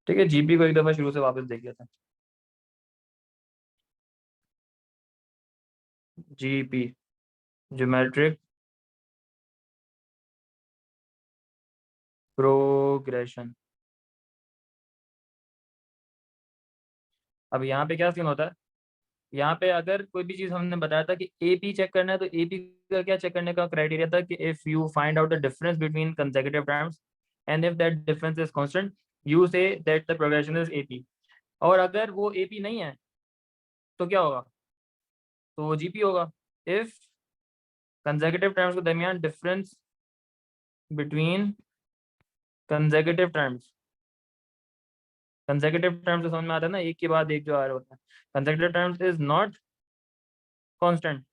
ठीक है, जीपी को एक दफा शुरू से वापस देख लेते हैं। GP, geometric progression. अब यहाँ पे क्या सीन होता है, यहाँ पे अगर कोई भी चीज हमने बताया था कि एपी चेक करना है, तो एपी का क्या चेक करने का क्राइटेरिया था कि if you find out the difference between consecutive terms and if that difference is constant you say that the progression is AP. और अगर वो एपी नहीं है तो क्या होगा, तो वो जीपी होगा। इफ कंसेक्यूटिव टर्म्स के दरमियान difference between consecutive terms, consecutive terms समझ में आता है ना, एक के बाद एक जो आ रहा होता है, consecutive terms is not constant.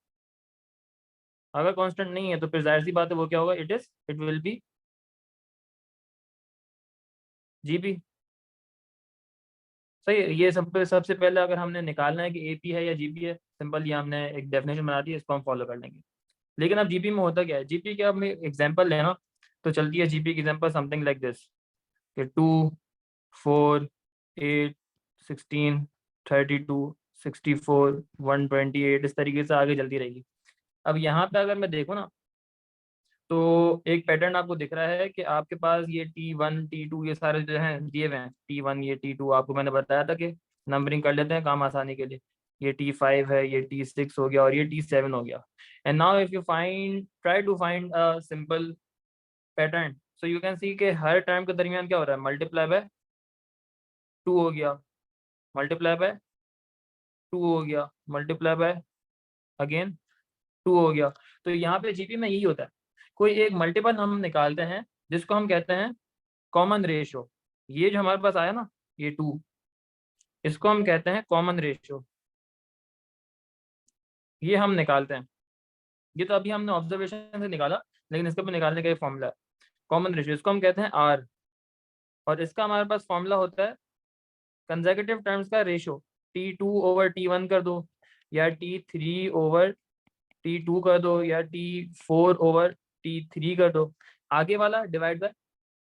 अगर कांस्टेंट नहीं है तो फिर जाहिर सी बात है वो क्या होगा, इट विल बी जीपी। सही है। ये सबसे पहले अगर हमने निकालना है कि एपी है या जीपी है, सिंपल ये हमने एक डेफिनेशन बना दी है, इसको हम फॉलो कर लेंगे। लेकिन अब जीपी में होता क्या है, जीपी के अब मैं एग्जांपल लेना तो चलती है जीपी की एग्जांपल समथिंग लाइक दिस कि 2, 4, 8, 16, 32, 64, 128, इस तरीके से आगे चलती रहेगी। अब यहाँ पे अगर मैं देखूँ ना, तो एक पैटर्न आपको दिख रहा है कि आपके पास ये T1 T2 ये सारे जो हैं दिए हुए हैं। T1 ये T2 आपको मैंने बताया था कि नंबरिंग कर लेते हैं काम आसानी के लिए। ये T5 है, ये T6 हो गया और ये T7 हो गया। And now if you find try to find a simple pattern, so you can see के हर टाइम के दरमियान क्या हो रहा है, मल्टीप्लाई बाय 2 हो गया, मल्टीप्लाई बाय 2 हो गया, मल्टीप्लाई बाय अगेन 2 हो गया। तो यहाँ पे जीपी में यही होता है, कोई एक मल्टीपल हम निकालते हैं जिसको हम कहते हैं कॉमन रेशियो। ये जो हमारे पास आया ना, ये 2, इसको हम कहते हैं कॉमन रेशियो। ये हम निकालते हैं, ये तो अभी हमने ऑब्जर्वेशन से निकाला, लेकिन इसको भी निकालने का एक फॉर्मूला है कॉमन रेशियो, इसको हम कहते हैं आर। और इसका हमारे पास फॉर्मूला होता है कंसेक्यूटिव टर्म्स का रेशियो, T2/T1 कर दो, या T3/T2 कर दो, या T4/T3 कर दो। आगे वाला डिवाइड बाय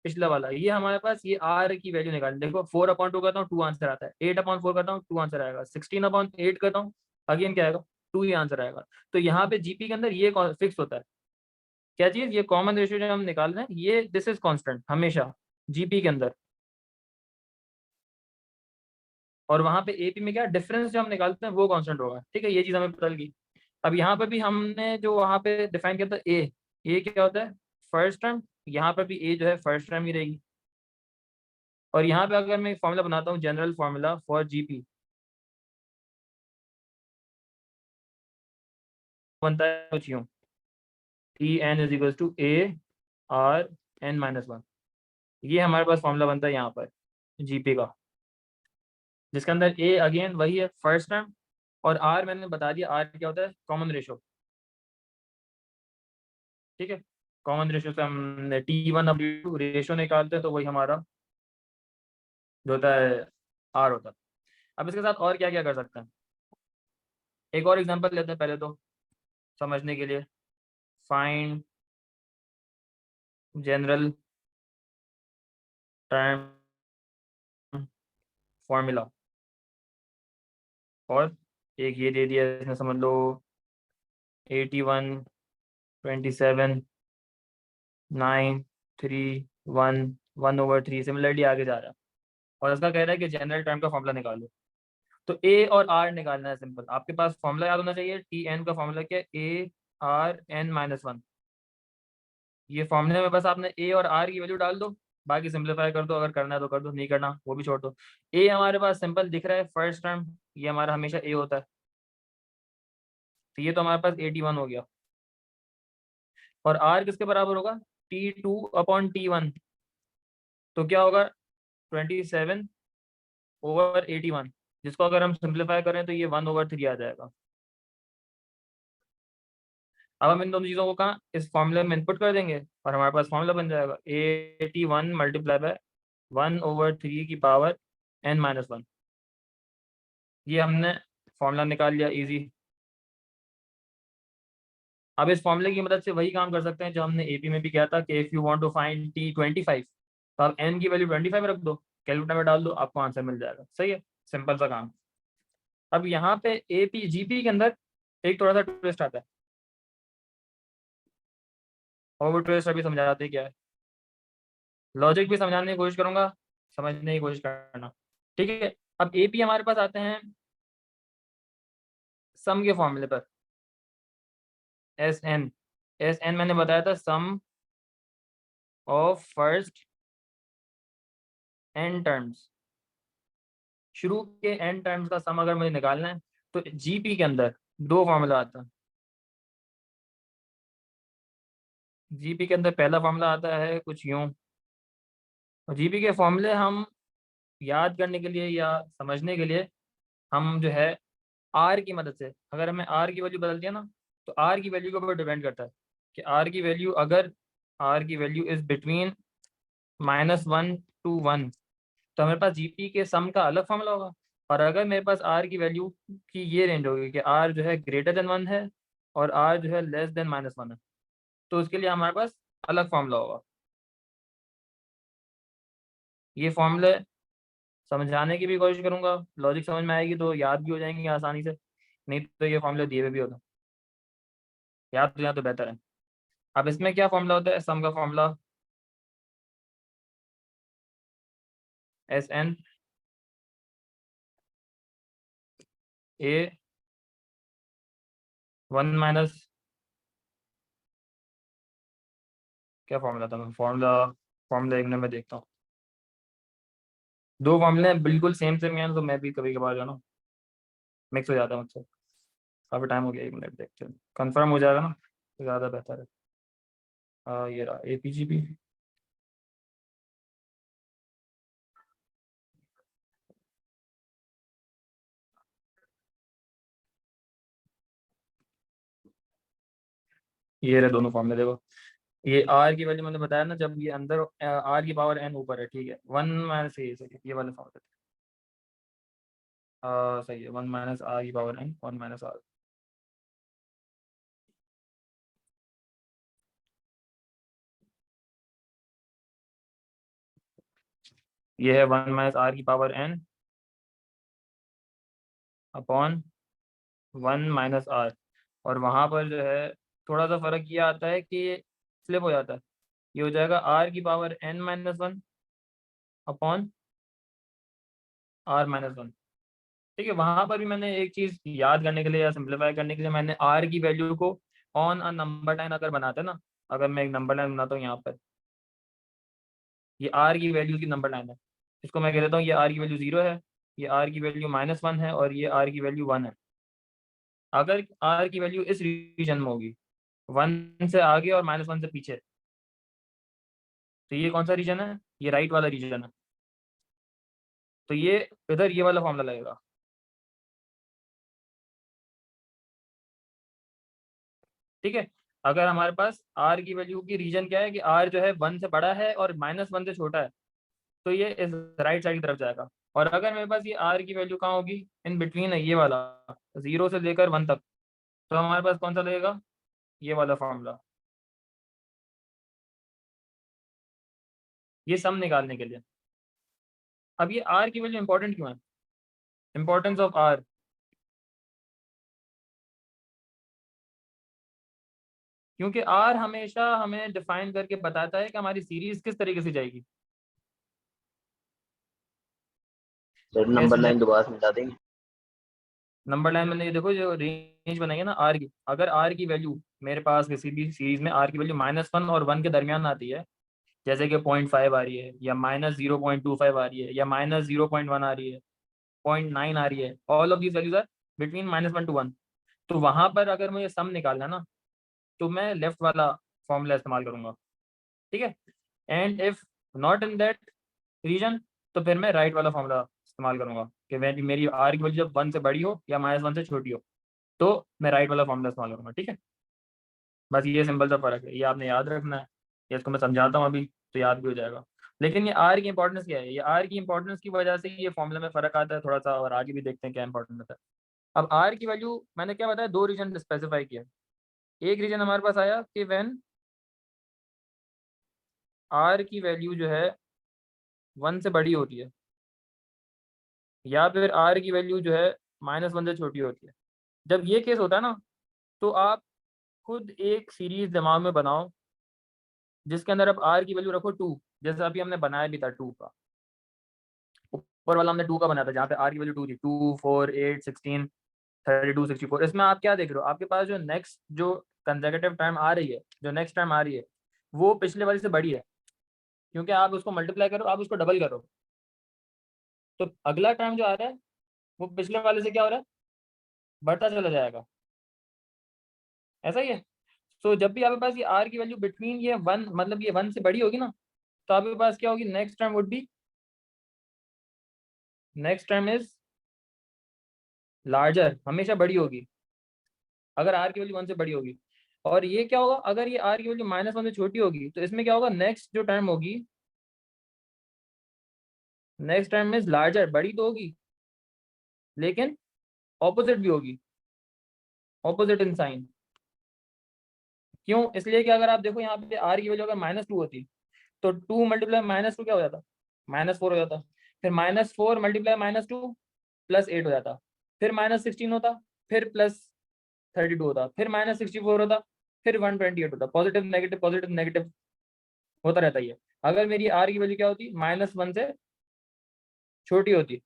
पिछला वाला। ये हमारे पास ये आर की वैल्यू निकाल, देखो 4/2 करता हूँ 2 आंसर आता है, 8/4 करता हूँ 2 आंसर आएगा, 16/8 करता हूँ अगेन क्या आएगा, 2 ही आंसर आएगा। तो यहाँ पे जीपी के अंदर ये फिक्स होता है, क्या चीज, ये कॉमन रेशियो जो हम निकाल रहे हैं ये दिस इज कांस्टेंट हमेशा जीपी के अंदर। और वहां पे एपी में क्या डिफरेंस जो हम निकालते हैं वो कांस्टेंट होगा। ठीक है, ये चीज हमें पता लगी। अब यहाँ पर भी हमने जो वहां पे डिफाइन किया था ए क्या होता है, फर्स्ट टर्म। यहाँ पर भी ए जो है फर्स्ट टर्म ही रहेगी। और यहाँ पे अगर मैं फॉर्मूला बनाता हूँ जनरल फॉर्मूला फॉर जीपी, बनता है कुछ यूँ, T N is equal to A R N minus one. ये हमारे पास फॉर्मूला बनता है यहाँ पर जीपी का, जिसके अंदर ए अगेन वही है फर्स्ट टर्म, और आर मैंने बता दिया आर क्या होता है, कॉमन रेशो। ठीक है, कॉमन रेशो से हमने T1/T2 रेशो निकालते हैं तो वही हमारा जो होता है आर होता है। अब इसके साथ और क्या क्या कर सकते हैं, एक और एग्जांपल लेते हैं पहले तो समझने के लिए। फाइंड जनरल टर्म फॉर्मूला, और एक ये दे दिया इसने, समझ लो 81, 27, 9, 3, 1, 1/3, सिमिलरली आगे जा रहा है। और इसका कह रहा है कि जनरल टर्म का फॉर्मूला निकालो। तो ए और आर निकालना है, सिंपल आपके पास फॉर्मूला याद होना चाहिए। टी एन का फॉर्मूला क्या है, ARN-1। ये फॉर्मूले में बस आपने ए और आर की वैल्यू डाल दो, बाकी सिंप्लीफाई कर दो, अगर करना है तो कर दो, नहीं करना वो भी छोड़ दो। ए हमारे पास सिंपल दिख रहा है फर्स्ट टर्म, ये हमारा हमेशा ए होता है, तो ये तो हमारे पास 81 हो गया। और आर किसके बराबर होगा, T2/T1, तो क्या होगा 27/81, जिसको अगर हम सिंप्लीफाई करें तो ये 1/3 आ जाएगा। अब हम इन दोनों चीज़ों को कहाँ इस फॉर्मूले में इनपुट कर देंगे और हमारे पास फॉर्मूला बन जाएगा 81 मल्टीप्लाई बाय 1/3 की पावर n-1। ये हमने फॉर्मूला निकाल लिया इजी। अब इस फॉर्मूले की मदद से वही काम कर सकते हैं जो हमने एपी में भी किया था कि if you want to find T25, तो आप n की वैल्यू 25 रख दो, कैलकुलेटर में डाल दो, आपको आंसर मिल जाएगा। सही है, सिंपल सा काम। अब यहाँ पे एपी जीपी के अंदर एक थोड़ा सा ट्विस्ट आता है, और वो ट्विस्ट अभी समझाते क्या है। लॉजिक भी समझाने की कोशिश करूंगा, समझने की कोशिश करना, ठीक है। अब एपी हमारे पास आते हैं सम के फॉर्मूले पर। एस एन मैंने बताया था सम ऑफ फर्स्ट एन टर्म्स, शुरू के एन टर्म्स का सम अगर मुझे निकालना है तो जीपी के अंदर दो फॉर्मूला आता है। जीपी के अंदर पहला फॉर्मूला आता है कुछ यूं, और जीपी के फॉर्मूले हम याद करने के लिए या समझने के लिए हम जो है आर की मदद से, अगर हमें आर की वैल्यू बदल दिया ना, तो आर की वैल्यू के ऊपर डिपेंड करता है कि आर की वैल्यू, अगर आर की वैल्यू इज बिटवीन -1 to 1, तो हमारे पास जीपी के सम का अलग फॉर्मूला होगा। और अगर मेरे पास आर की वैल्यू की ये रेंज होगी कि आर जो है ग्रेटर देन 1 है और आर जो है लेस देन -1 है, तो उसके लिए हमारे पास अलग फॉर्मूला होगा। ये फॉर्मूले समझाने की भी कोशिश करूंगा, लॉजिक समझ में आएगी तो याद भी हो जाएंगे आसानी से, नहीं तो ये फॉर्मूले दिए हुए भी होते, याद तो यहाँ तो बेहतर है। अब इसमें क्या फॉर्मूला होता है, सम का फॉर्मूला SN A 1 माइनस, क्या फॉर्मूला था, मैं फॉर्मूला फॉर्मूला एक मिनट में देखता हूँ। दो फॉर्मूले हैं बिल्कुल सेम सेम हैं, तो मैं भी कभी कभार जो है ना मिक्स हो जाता है मुझसे। काफ़ी टाइम हो गया, एक मिनट देखते हैं, कंफर्म हो जाएगा ना तो ज़्यादा बेहतर है। ये रहा APGP। ये रहे दोनों फॉर्मूले, देखो ये आर की वैल्यू मैंने बताया ना, जब ये अंदर आर की पावर एन ऊपर है, ठीक है, 1 माइनस ये वाले फॉर्मूले, सही है, 1 माइनस आर की पावर एन, 1 माइनस आर। ये है 1 माइनस आर की power N upon 1 minus R. और वहाँ पर जो है थोड़ा सा फर्क ये आता है कि ये फ्लिप हो जाता है, ये हो जाएगा आर की पावर n-1 अपॉन r-1। ठीक है, वहाँ पर भी मैंने एक चीज़ याद करने के लिए या सिंप्लीफाई करने के लिए मैंने आर की वैल्यू को ऑन अ नंबर लाइन अगर बनाते हैं ना, अगर मैं एक नंबर लाइन बनाता हूँ यहाँ पर, ये आर की वैल्यू की नंबर लाइन है, इसको मैं कह देता हूँ ये आर की वैल्यू 0 है, ये आर की वैल्यू -1 है और ये आर की वैल्यू 1 है। अगर आर की वैल्यू इस रीजन में होगी 1 से आगे और -1 से पीछे, तो ये कौन सा रीजन है, ये राइट वाला रीजन है, तो ये इधर ये वाला फॉर्मूला लगेगा। ठीक है, अगर हमारे पास आर की वैल्यू की रीजन क्या है कि आर जो है 1 से बड़ा है और -1 से छोटा है, तो ये इस राइट साइड की तरफ जाएगा। और अगर मेरे पास ये आर की वैल्यू कहाँ होगी, इन बिटवीन है ये वाला 0 से लेकर 1 तक, तो हमारे पास कौन सा लगेगा, ये वाला फॉर्मूला, ये सम निकालने के लिए। अब ये आर की वैल्यू इंपॉर्टेंट क्यों है, इंपॉर्टेंस ऑफ आर, क्योंकि आर हमेशा हमें डिफाइन करके बताता है कि हमारी सीरीज किस तरीके से जाएगी। सर यस नंबर मैं, लाइन दोबारा समझा देंगे। नंबर लाइन मैंने ये देखो जो रेंज बनाई है ना आर की, अगर आर की वैल्यू मेरे पास किसी भी सीरीज में आर की वैल्यू -1 और 1 के दरमियान आती है, जैसे कि 0.5 आ रही है या -0.25 आ रही है या -0.1 आ रही है, 0.9 आ रही है, all of these values are between -1 to 1, तो वहां पर अगर मुझे सम निकालना है ना, तो मैं लेफ्ट वाला फॉर्मूला इस्तेमाल करूंगा। ठीक है, and if not in that region, तो फिर मैं राइट वाला फॉर्मूला इस्तेमाल करूंगा कि मेरी आर की वैल्यू जब 1 से बड़ी हो या -1 से छोटी हो, तो मैं राइट वाला फॉर्मूला इस्तेमाल करूंगा। ठीक है, बस ये सिंपल सा फर्क है, ये आपने याद रखना है, ये इसको मैं समझाता हूँ अभी तो याद भी हो जाएगा। लेकिन ये आर की इंपॉर्टेंस क्या है, ये आर की इंपॉर्टेंस की वजह से ये फॉर्मूला में फर्क आता है थोड़ा सा, और आगे भी देखते हैं क्या इंपॉर्टेंस होता है। अब आर की वैल्यू मैंने क्या बताया, दो रीजन स्पेसिफाई किया। एक रीजन हमारे पास आया कि व्हेन आर की वैल्यू जो है 1 से बड़ी होती है, या फिर r की वैल्यू जो है -1 से छोटी होती है। जब ये केस होता है ना, तो आप खुद एक सीरीज दिमाग में बनाओ जिसके अंदर आप r की वैल्यू रखो 2, जैसे अभी हमने बनाया भी था 2 का, ऊपर वाला हमने 2 का बनाया था जहाँ पे r की वैल्यू 2 थी, 2 4 8 16 32 64। इसमें आप क्या देख रहे हो, आपके पास जो नेक्स्ट जो कंसेक्यूटिव टाइम आ रही है, जो नेक्स्ट टाइम आ रही है, वो पिछले वाले से बड़ी है, क्योंकि आप उसको मल्टीप्लाई करो, आप उसको डबल करो, तो अगला टाइम जो आ रहा है वो पिछले वाले से क्या हो रहा है, बढ़ता चला जाएगा। ऐसा ही है। तो जब भी आपके पास ये r की वैल्यू बिटवीन ये 1, मतलब ये 1 से बड़ी होगी ना, तो आपके पास क्या होगी, next time would be, next time is larger, हमेशा बड़ी होगी अगर r की वैल्यू 1 से बड़ी होगी। और ये क्या होगा, अगर ये r की वैल्यू -1 से छोटी होगी, तो इसमें क्या होगा, नेक्स्ट जो टाइम होगी, नेक्स्ट टाइम इज लार्जर, बड़ी तो होगी लेकिन ऑपोजिट भी होगी, ऑपोजिट इन साइन। क्यों, इसलिए कि अगर आप देखो यहाँ पे r की वैल्यू अगर -2 होती, तो 2 मल्टीप्लाई -2 क्या हो जाता, -4 हो जाता, फिर -4 मल्टीप्लाई -2 +8 हो जाता, फिर -16 होता, फिर +32 होता, फिर -64 होता, फिर 128 होता, पॉजिटिव नेगेटिव होता रहता ही है। अगर मेरी r की वैल्यू क्या होती, -1 से छोटी होती।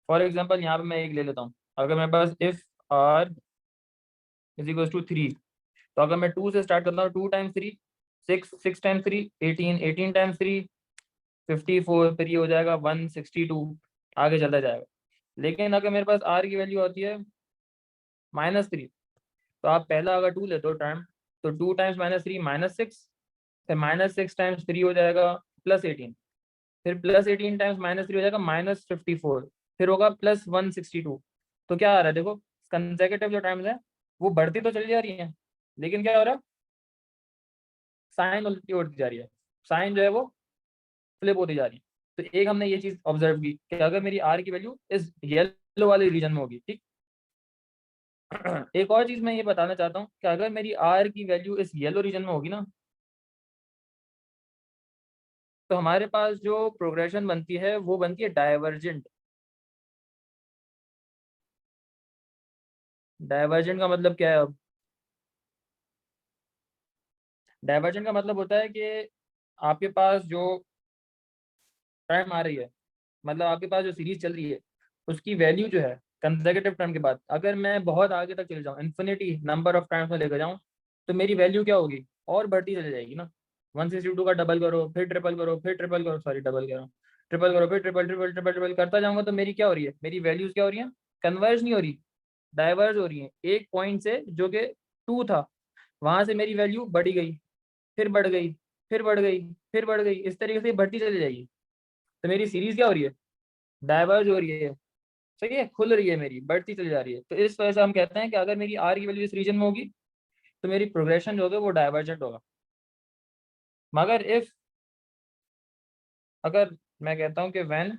फॉर एग्जाम्पल यहाँ पे मैं एक ले लेता हूँ, अगर मेरे पास इफ r = 3, तो अगर मैं 2 से स्टार्ट करता हूँ, 2 टाइम्स 3 6, 6 टाइम्स 3 18, 18 टाइम्स 3 54, फिर ये हो जाएगा 162, आगे चलता जाएगा। लेकिन अगर मेरे पास r की वैल्यू होती है -3, तो आप पहला अगर 2 लेते हो टाइम, तो 2 टाइम्स -3 -6, फिर -6 टाइम्स 3 हो जाएगा +18, फिर +18 टाइम्स -3 हो जाएगा -54, फिर होगा +162। तो क्या आ रहा है, देखो कंसेक्यूटिव जो टाइम्स है वो बढ़ती तो चली जा रही है, लेकिन क्या हो रहा है, साइन उल्टी होती जा रही है, साइन जो है वो फ्लिप होती जा रही है। तो एक हमने ये चीज ऑब्जर्व की कि अगर मेरी r की वैल्यू इस येलो वाले रीजन में होगी, ठीक। एक और चीज मैं ये बताना चाहता हूँ कि अगर मेरी r की वैल्यू इस येलो रीजन में होगी ना, तो हमारे पास जो प्रोग्रेशन बनती है वो बनती है डाइवर्जेंट। डाइवर्जेंट का मतलब क्या है, अब डाइवर्जेंट का मतलब होता है कि आपके पास जो टाइम आ रही है, मतलब आपके पास जो सीरीज चल रही है, उसकी वैल्यू जो है कंसेक्यूटिव टाइम के बाद, अगर मैं बहुत आगे तक चले जाऊँ, इन्फिनिटी नंबर ऑफ टाइम्स में लेकर जाऊँ, तो मेरी वैल्यू क्या होगी, और बढ़ती चली जाएगी ना। 162 का डबल करो, फिर ट्रिपल करो, फिर ट्रिपल करो, सॉरी डबल कह रहा हूँ, ट्रिपल करो, फिर ट्रिपल ट्रिपल ट्रिपल ट्रिपल करता जाऊंगा, तो मेरी क्या हो रही है, मेरी वैल्यूज क्या हो रही है, कन्वर्ज नहीं हो रही, डाइवर्ज हो रही है। एक पॉइंट से जो कि 2 था, वहां से मेरी वैल्यू बढ़ी गई, फिर बढ़ गई, फिर बढ़ गई, फिर बढ़ गई, इस तरीके से बढ़ती चली जाएगी। तो मेरी सीरीज क्या हो रही है, डाइवर्ज हो रही है, सही है, खुल रही है, मेरी बढ़ती चली जा रही है। तो इस वजह से हम कहते हैं कि अगर मेरी r की वैल्यू इस रीजन में होगी, तो मेरी प्रोग्रेशन जो होगा वो डाइवर्जेंट होगा। मगर इफ, अगर मैं कहता हूँ कि व्हेन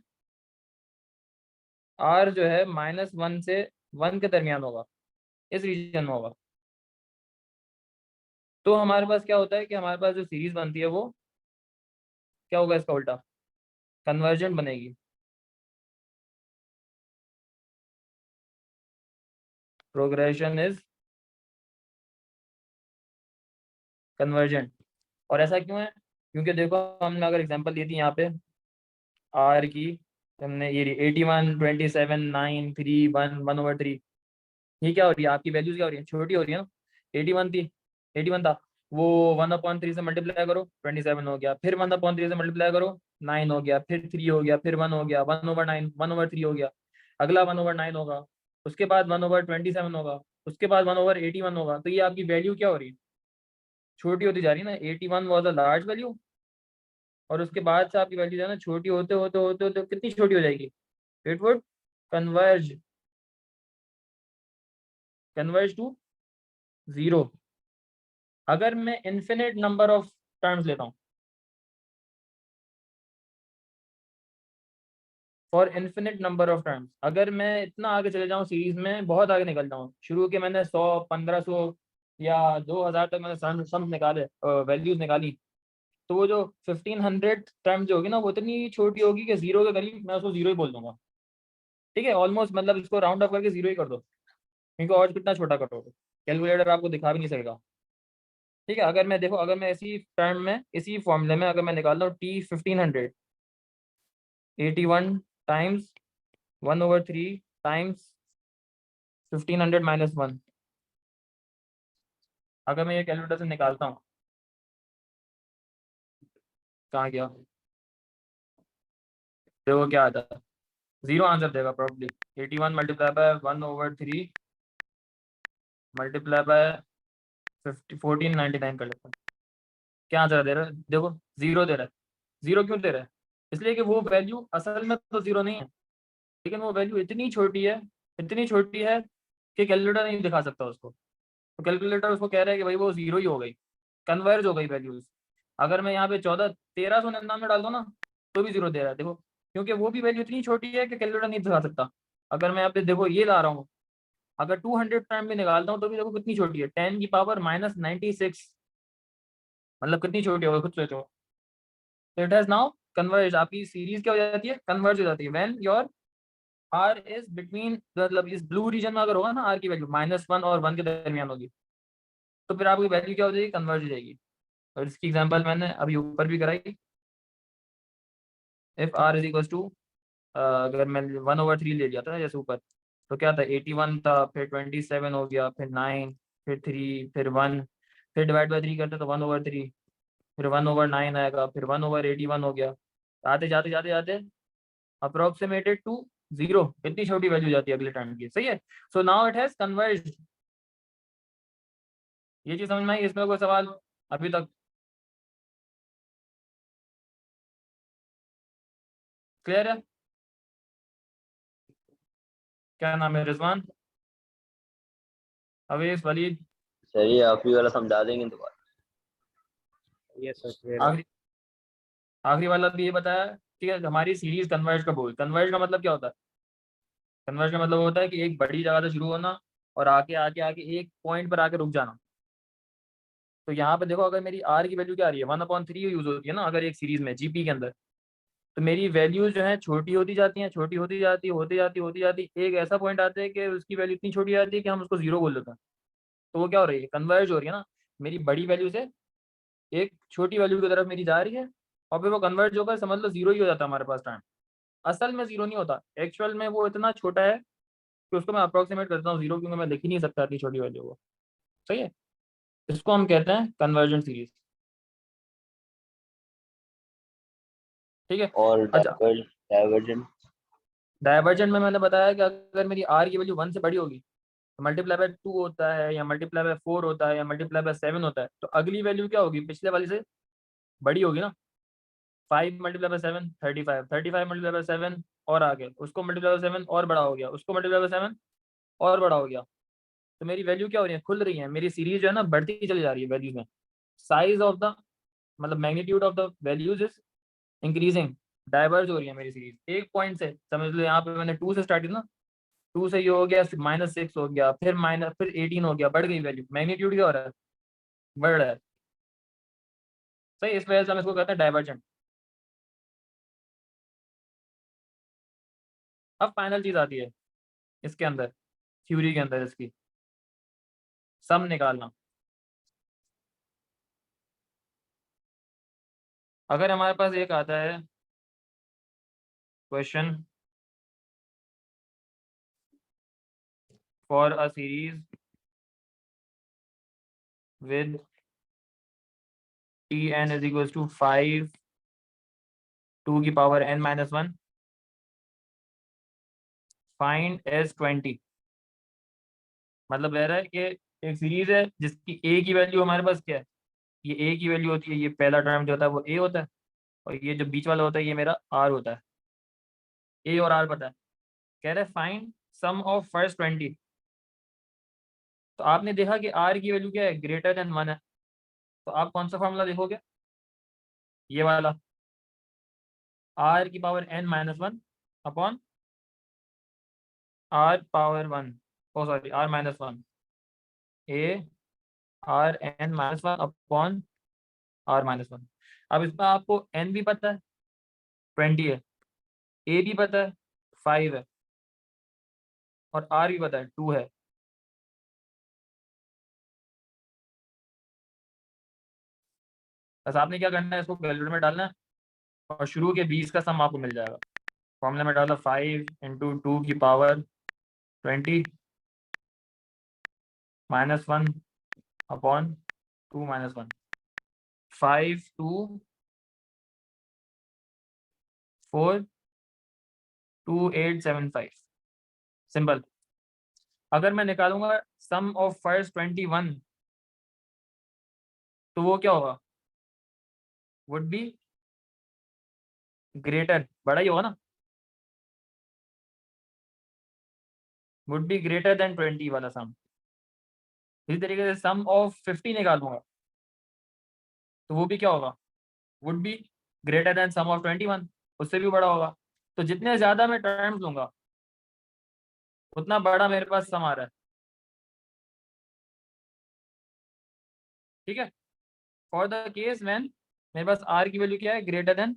r जो है -1 से 1 के दरमियान होगा, इस रीजन में होगा, तो हमारे पास क्या होता है कि हमारे पास जो सीरीज बनती है वो क्या होगा, इसका उल्टा, कन्वर्जेंट बनेगी। Progression is convergent. और ऐसा क्यों है, क्योंकि देखो हमने अगर एग्जांपल दी थी यहाँ पे r की, हमने ये 81 27 9 3 1 1/3, ये क्या हो रही है, आपकी वैल्यूज क्या हो रही है, छोटी हो रही है ना। 81 थी, 81 था, वो 1/3 से मल्टीप्लाई करो 27 हो गया, फिर 1/3 से मल्टीप्लाई करो 9 हो गया, फिर 3 हो गया, फिर 1 हो गया, 1/9 1/3 हो गया, अगला 1/9 होगा, उसके बाद 1/27 होगा, उसके बाद 1/81 होगा। तो ये आपकी वैल्यू क्या हो रही है, छोटी होती जा रही है ना। 81 वॉज अ लार्ज वैल्यू, और उसके बाद से आपकी वैल्यू जो है ना, छोटी होते होते होते होते कितनी छोटी हो जाएगी, it would converge, converge to 0। अगर मैं इन्फिनिट नंबर ऑफ टर्म्स लेता हूँ, for infinite number of terms, अगर मैं इतना आगे चले जाऊँ सीरीज में, बहुत आगे निकल जाऊँ, शुरू के मैंने 100 1500 या 2000 तक मैंने सम्स निकाले, वैल्यूज निकाली, तो वो जो 1500 टर्म जो होगी ना वो इतनी छोटी होगी कि जीरो के करीब मैं उसको जीरो ही बोल दूंगा, ठीक है, ऑलमोस्ट, मतलब इसको राउंड अप करके जीरो ही कर दो, क्योंकि और कितना छोटा करोगे कैलकुलेटर आपको दिखा भी नहीं सकेगा, ठीक है। अगर मैं देखो, अगर मैं इसी टर्म में, इसी फॉर्मूले में अगर मैं निकालता हूँ टी 1500 81 टाइम्स 1/3 टाइम्स 1500 माइनस 1, अगर मैं ये कैलकुलेटर से निकालता हूँ, कहाँ गया, देखो क्या आता है, जीरो आंसर देगा probably. 81 multiply by 1/3 multiply by 1499 कर लेता हूँ, क्या आंसर दे रहा है, देखो जीरो दे रहा है। जीरो क्यों दे रहा है, इसलिए कि वो वैल्यू असल में तो जीरो नहीं है, लेकिन वो वैल्यू इतनी छोटी है, इतनी छोटी है कि कैलकुलेटर नहीं दिखा सकता उसको, तो कैलकुलेटर उसको कह रहा है कि भाई वो जीरो ही हो गई, कन्वर्ज हो गई वैल्यूज। अगर मैं यहाँ पे 1399 डाल दूँ ना तो भी जीरो दे रहा है, देखो, क्योंकि वो भी वैल्यू इतनी छोटी है कि कैलकुलेटर नहीं दिखा सकता। अगर मैं यहाँ पे देखो ये ला रहा हूँ, अगर 200 टाइम भी निकालता हूँ तो भी देखो कितनी छोटी है, 10⁻96, मतलब कितनी छोटी होगी खुद सोचो। तो इट हैज नाउ कन्वर्ज, आपकी सीरीज क्या हो जाती है, कन्वर्ज हो जाती है when your R is between, मतलब इस ब्लू रीजन में अगर होगा ना आर की वैल्यू -1 और 1 के दरमियान होगी, तो फिर आपकी वैल्यू क्या हो जाएगी, कन्वर्ज हो जाएगी। और इसकी एग्जांपल मैंने अभी ऊपर भी कराई। If R is equal to, अगर मैं 1/3 ले लिया था जैसे ऊपर, तो क्या था, 81 था, फिर 27 हो गया, फिर 9, फिर 3, फिर 1, फिर डिवाइड बाई 3 करते तो 1/3, फिर 1/9 आएगा, फिर 1/81 हो गया, आते जाते जाते जाते अप्रोक्सीमेटेड टू जीरो, इतनी छोटी वैल्यू जाती है अगले टाइम की, सही है। So now it has converged. ये चीज समझ में आई, इसमें कोई सवाल अभी तक क्लियर है? क्या नाम है, रिजवान, अवेश, वलीद? सर ये आखिरी वाला समझा देंगे दोबारा। ये सर क्लियर है। आखिरी आखिरी वाला भी ये बताया, ठीक है। हमारी सीरीज कन्वर्ज का बोल, कन्वर्ज का मतलब क्या होता है, कन्वर्ज का मतलब होता है कि एक बड़ी जगह से शुरू होना और आके आके आके एक पॉइंट पर आके रुक जाना। तो यहाँ पे देखो, अगर मेरी आर की वैल्यू क्या आ रही है, 1/3 यूज होती है ना अगर एक सीरीज में जीपी के अंदर, तो मेरी वैल्यूज जो है छोटी होती जाती हैं, छोटी होती जाती होती जाती होती जाती, एक ऐसा पॉइंट आता है कि उसकी वैल्यू इतनी छोटी जाती है कि हम उसको जीरो बोल देते हैं। तो वो क्या हो रही है, कन्वर्ज हो रही है ना, मेरी बड़ी वैल्यू से एक छोटी वैल्यू की तरफ मेरी जा रही है, और फिर वो कन्वर्ज होकर समझ लो जीरो ही हो जाता है हमारे पास टाइम। असल में जीरो नहीं होता, एक्चुअल में वो इतना छोटा है कि उसको मैं अप्रोक्सीमेट करता हूँ जीरो, क्योंकि मैं लिख ही नहीं सकता इतनी छोटी वैल्यू को, सही है। इसको हम कहते हैं कन्वर्जेंट सीरीज, ठीक है। और अच्छा, डाइवर्जेंट। डाइवर्जेंट में मैंने बताया कि अगर मेरी आर की वैल्यू 1 से बड़ी होगी तो मल्टीप्लाई बाय 2 होता है, या मल्टीप्लाई बाय 4 होता है, या मल्टीप्लाई बाय 7 होता है, तो अगली वैल्यू क्या होगी, पिछले वाली से बड़ी होगी ना। 5 मल्टीप्लाई बाय 7 35, 35 मल्टीप्लाई बाय 7 और आगे, उसको मल्टीप्लाई बाय 7 और बड़ा हो गया, उसको मल्टीप्लाई बाय 7 और बड़ा हो गया। तो मेरी वैल्यू क्या हो रही है, खुल रही है, मेरी सीरीज जो है ना बढ़ती चली जा रही है वैल्यूज में। साइज ऑफ द, मतलब magnitude of the values is increasing, diverge हो रही है मेरी सीरीज एक पॉइंट से। समझ लो यहाँ पे मैंने 2 से स्टार्ट की ना, 2 से ये हो गया, -6 हो गया, फिर 18 हो गया, बढ़ गई वैल्यू, मैग्नीट्यूड क्या हो रहा है, बढ़ रहा है, सही। इस वजह से हम इसको कहते हैं डाइवर्जेंट। अब फाइनल चीज आती है इसके अंदर, थ्योरी के अंदर, इसकी सम निकालना। अगर हमारे पास एक आता है question for a series with Tn is equals to 5 2 की पावर n-1, फाइंड S20। मतलब कह रहा है कि एक सीरीज है जिसकी ए की वैल्यू हमारे पास क्या है, ये ए की वैल्यू होती है, ये पहला टर्म जो होता है वो ए होता है, और ये जो बीच वाला होता है ये मेरा आर होता है। ए और आर पता है, कह रहा है फाइंड सम ऑफ फर्स्ट 20। तो आपने देखा कि आर की वैल्यू क्या है, ग्रेटर देन 1 है, तो आप कौन सा फॉर्मूला देखोगे, ये वाला, आर की power n-1 upon R power 1, oh sorry r-1, A R n-1 upon r-1। अब इसमें आपको n भी पता है 20 है, a भी पता है 5 है, और r भी पता है 2 है। बस आपने क्या करना है, इसको कैलकुलेटर में डालना है और शुरू के 20 का सम आपको मिल जाएगा। फॉर्मूला में डाला 5 इंटू 2 की पावर 20 -1 अपॉन 2 -1, 5 2 4 2875। सिंपल। अगर मैं निकालूंगा सम ऑफ फर्स्ट 21 तो वो क्या होगा, वुड बी ग्रेटर, बड़ा ही होगा ना, वुड बी ग्रेटर देन 20 वाला सम। इसी तरीके से सम ऑफ 50 निकालूंगा तो वो भी क्या होगा, would be greater than sum of 21, उससे भी बड़ा होगा। तो जितने ज्यादा मैं टर्म्स लूंगा उतना बड़ा मेरे पास सम आ रहा है। ठीक है, फॉर द केस व्हेन मेरे पास आर की वैल्यू क्या है, ग्रेटर देन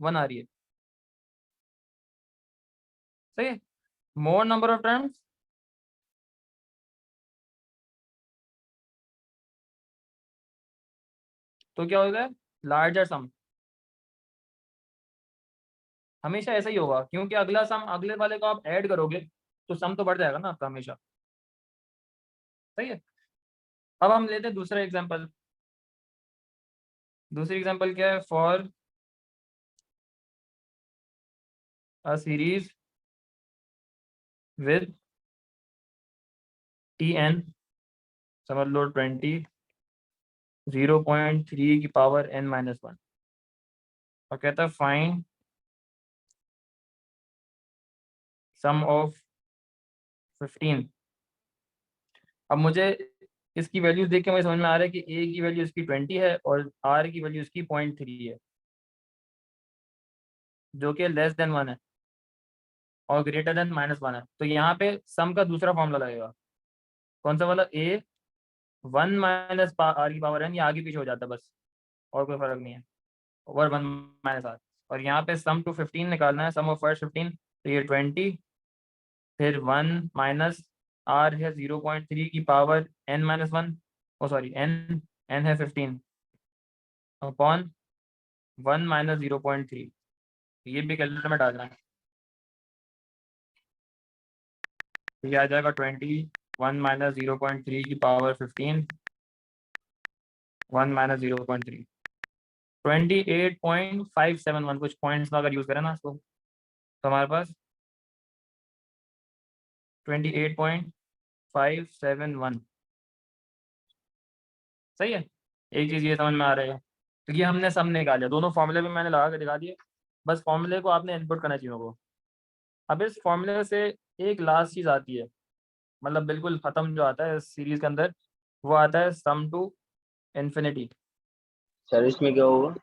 1 आ रही है। सही है, मोर नंबर ऑफ टर्म्स तो क्या होगा, लार्जर सम। हमेशा ऐसा ही होगा क्योंकि अगला सम अगले वाले को आप ऐड करोगे तो सम तो बढ़ जाएगा ना आपका हमेशा। सही है, अब हम लेते हैं दूसरा एग्जांपल। दूसरी एग्जांपल क्या है, for a series with T N, समझ लो 20 0.3 की पावर n-1, और कहता है फाइंड सम ऑफ 15। अब मुझे इसकी वैल्यूज देख के मुझे समझ में आ रहा है कि a की वैल्यू इसकी 20 है और r की वैल्यू इसकी 0.3 है, जो कि लेस देन 1 है और ग्रेटर देन -1 है। तो यहाँ पे सम का दूसरा फॉर्मूला लगेगा, कौन सा वाला, a 1 माइनस r की पावर n, ये आगे पीछे हो जाता है बस, और कोई फर्क नहीं है, ओवर 1 माइनस r। और यहाँ पे सम टू 15 निकालना है, सम ऑफ फर्स्ट 15, तो ये 20 फिर 1 माइनस r है 0.3 की पावर n-1, ओ सॉरी n है 15 अपॉन 1 माइनस 0.3, ये भी कैलकुलेटर में डालना है। तो ये आ जाएगा 20 1 माइनस 0.3 की पावर 15 1 माइनस 0.3 28.571, कुछ पॉइंट्स में अगर यूज करें ना इसको तो हमारे पास 28.571। सही है, एक चीज़ ये समझ में आ रही है, तो ये हमने सम निकाल लिया, दोनों फॉर्मूले भी मैंने लगा के दिखा दिए, बस फॉर्मूले को आपने इनपुट करना चाहिए को। अब इस फॉर्मूले से एक लास्ट चीज़ आती है, मतलब बिल्कुल ख़त्म जो आता है इस सीरीज़ के अंदर, वो आता है सम टू इन्फिनिटी। सर इसमें क्या होगा,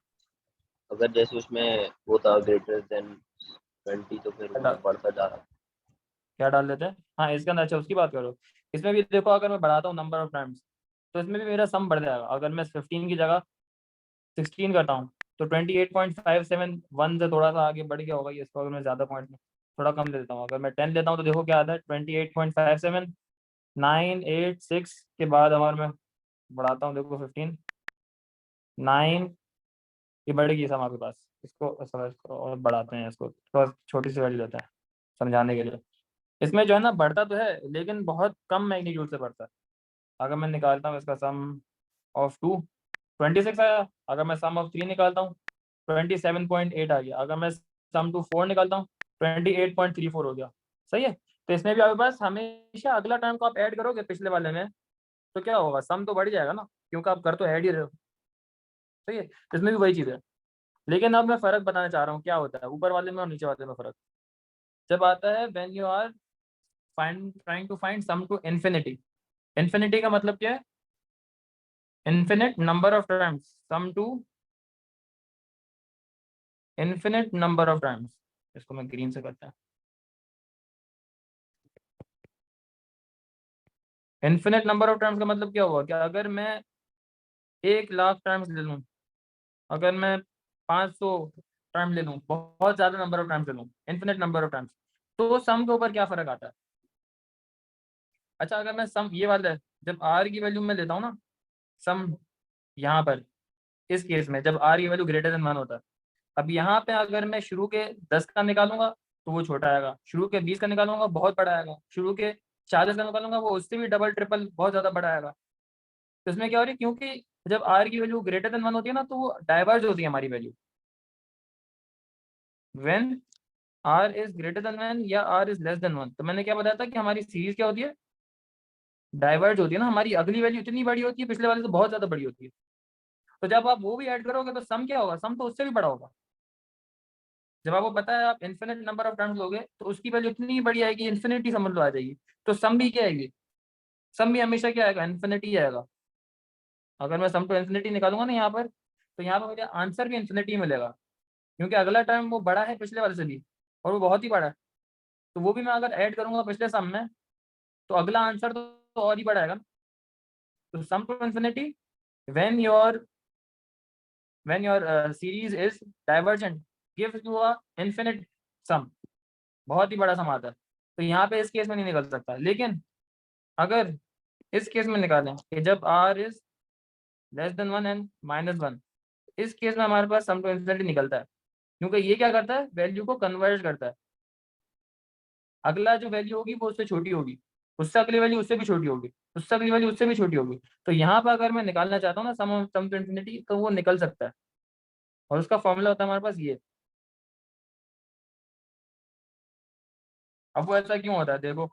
अगर जैसे उसमें वो था ग्रेटर देन 20 तो फिर वो बढ़ता जा रहा। क्या डाल देते हैं, हाँ इसके अंदर, अच्छा उसकी बात करो। इसमें भी देखो, अगर मैं बढ़ाता हूँ नंबर ऑफ टाइम्स तो इसमें भी मेरा सम बढ़ जाएगा। अगर मैं 15 की जगह 16 करता हूँ तो 28.571 से थोड़ा सा आगे बढ़ गया होगा ये, इसको अगर मैं ज़्यादा पॉइंट में थोड़ा कम ले लेता हूँ, अगर मैं 10 लेता हूँ तो देखो क्या आता है, 28.57 986 के बाद हमारे में बढ़ाता हूँ, देखो 15 9, ये बढ़ेगी सम आपके पास। इसको समझ और बढ़ाते हैं, इसको थोड़ा छोटी सी वैल्यू लेते हैं समझाने के लिए। इसमें जो है ना बढ़ता तो है लेकिन बहुत कम मैग्नीट्यूड से बढ़ता है। अगर मैं निकालता हूँ इसका सम ऑफ 2 26 आया, अगर मैं सम ऑफ 3 निकालता हूँ 27.8 आ गया, अगर मैं सम टू 4 निकालता हूँ 28.34 हो गया। सही है, तो इसमें भी आपके पास हमेशा अगला टर्म को आप ऐड करोगे पिछले वाले में तो क्या होगा, सम तो बढ़ जाएगा ना, क्योंकि आप कर तो ऐड ही रहे हो। सही है, इसमें भी वही चीज़ है, लेकिन अब मैं फ़र्क बताना चाह रहा हूँ क्या होता है ऊपर वाले में और नीचे वाले में फ़र्क। जब आता है when you are trying to find sum to infinity, infinity का मतलब क्या है, infinite number of terms, sum to infinite number of terms. इसको मैं ग्रीन से करता है, इन्फिनिट नंबर ऑफ टर्म्स का मतलब क्या हुआ, कि अगर मैं 1 लाख टर्म्स ले लूँ अगर मैं 500 टर्म ले लूँ, बहुत ज़्यादा नंबर ऑफ टर्म्स ले लूँ, इन्फिनिट नंबर ऑफ टर्म्स, तो सम के ऊपर क्या फ़र्क आता है? अच्छा, अगर मैं सम ये वाला है, जब आर की वैल्यू मैं लेता हूँ ना, सम यहाँ पर इस केस में जब आर की वैल्यू ग्रेटर देन 1 होता है, अब यहाँ पे अगर मैं शुरू के 10 का निकालूंगा तो वो छोटा आएगा, शुरू के 20 का निकालूंगा बहुत बड़ा आएगा, शुरू के 40 का निकालूंगा वो उससे भी डबल ट्रिपल बहुत ज़्यादा बड़ा आएगा। तो इसमें क्या हो रही है, क्योंकि जब आर की वैल्यू ग्रेटर देन 1 होती है ना, तो वो डाइवर्ज होती है हमारी value. When R is greater than 1 या आर इज लेस देन 1, तो मैंने क्या बताया था कि हमारी सीरीज क्या होती है, डाइवर्ज होती है ना, हमारी अगली वैल्यू इतनी बड़ी होती है पिछले वाले से बहुत ज़्यादा बड़ी होती है। तो जब आप वो भी ऐड करोगे तो सम क्या होगा, सम तो उससे भी बड़ा होगा। जब आपको पता है आप इन्फिनिट नंबर ऑफ टर्म्स लोगे तो उसकी वैल्यू इतनी बड़ी आएगी, इन्फिनिटी समझ लो आ जाएगी। तो सम भी क्या आएगी, सम भी हमेशा क्या आएगा, इन्फिनिटी आएगा। अगर मैं सम टू इन्फिनिटी निकालूंगा ना यहाँ पर, तो यहाँ पर मुझे आंसर भी इन्फिनिटी मिलेगा, क्योंकि अगला टर्म वो बड़ा है पिछले वाले से भी, और वो बहुत ही बड़ा है। तो वो भी मैं अगर ऐड करूंगा पिछले सम में, तो अगला आंसर तो और ही बड़ा आएगा ना। तो sum to infinity when your series is divergent gives you a infinite sum, बहुत ही बड़ा सम आता है। तो यहाँ पे इस केस में नहीं निकल सकता, लेकिन अगर इस केस में निकालें कि जब R is less than 1 and -1, इस केस में हमारे पास सम टू इन्फिनिटी निकलता है, क्योंकि ये क्या करता है, वैल्यू को कन्वर्ज करता है। अगला जो वैल्यू होगी वो उससे छोटी होगी, उससे अगली वैल्यू उससे भी छोटी होगी, उससे अगली वैल्यू उससे भी छोटी होगी। तो यहाँ पर अगर मैं निकालना चाहता हूँ ना सम टू इन्फिनिटी, तो वो निकल सकता है, और उसका फॉर्मूला होता है हमारे पास ये। अब वो ऐसा क्यों होता है, देखो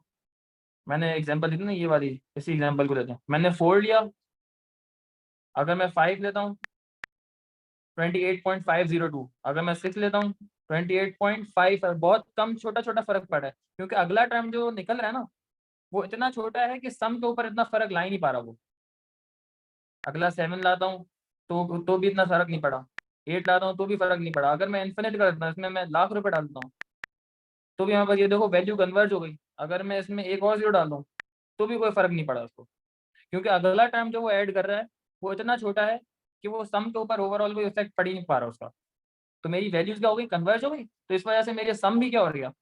मैंने एग्जांपल दी थी ना ये वाली, इसी एग्जांपल को लेते हैं। मैंने 4 लिया, अगर मैं 5 लेता हूँ 28.502, अगर मैं 6 लेता हूँ 28.5, बहुत कम छोटा छोटा फर्क पड़ा है, क्योंकि अगला टर्म जो निकल रहा है ना वो इतना छोटा है कि सम के ऊपर इतना फर्क ला ही नहीं पा रहा वो। अगला 7 लाता हूँ तो भी इतना फर्क नहीं पड़ा, 8 लाता हूँ तो भी फर्क नहीं पड़ा। अगर मैं इन्फिनिट कर देता हूँ, इसमें मैं लाख रुपए डालता हूँ, तो भी हमारे पास ये देखो वैल्यू कन्वर्ज हो गई। अगर मैं इसमें एक और जीरो डाल दूँ तो भी कोई फर्क नहीं पड़ा उसको, क्योंकि अगला टर्म जो वो ऐड कर रहा है वो इतना छोटा है कि वो सम के ऊपर ओवरऑल कोई इफेक्ट पड़ ही नहीं पा रहा उसका। तो मेरी वैल्यूज क्या हो गई, कन्वर्ज हो गई, तो इस वजह से मेरे सम भी क्या हो गया,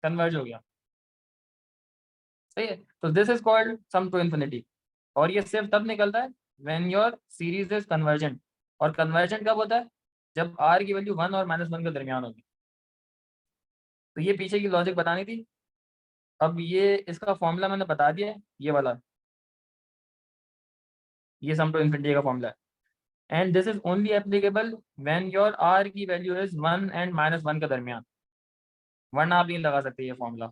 कन्वर्ज हो गया। सही है, तो this is called sum to infinity. और ये सिर्फ तब निकलता है when your series is convergent. और कन्वर्जेंट कब होता है, जब आर की वैल्यू 1 और -1 के दरमियान होगी। तो ये पीछे की लॉजिक बतानी थी। अब ये इसका फॉर्मूला मैंने बता दिया है, ये वाला, ये सम टू इन्फिनिटी का फॉर्मूला है। And this is only applicable when your R की वैल्यू इज 1 एंड -1 के दरमियान, वरना आप नहीं लगा सकते ये फॉर्मूला।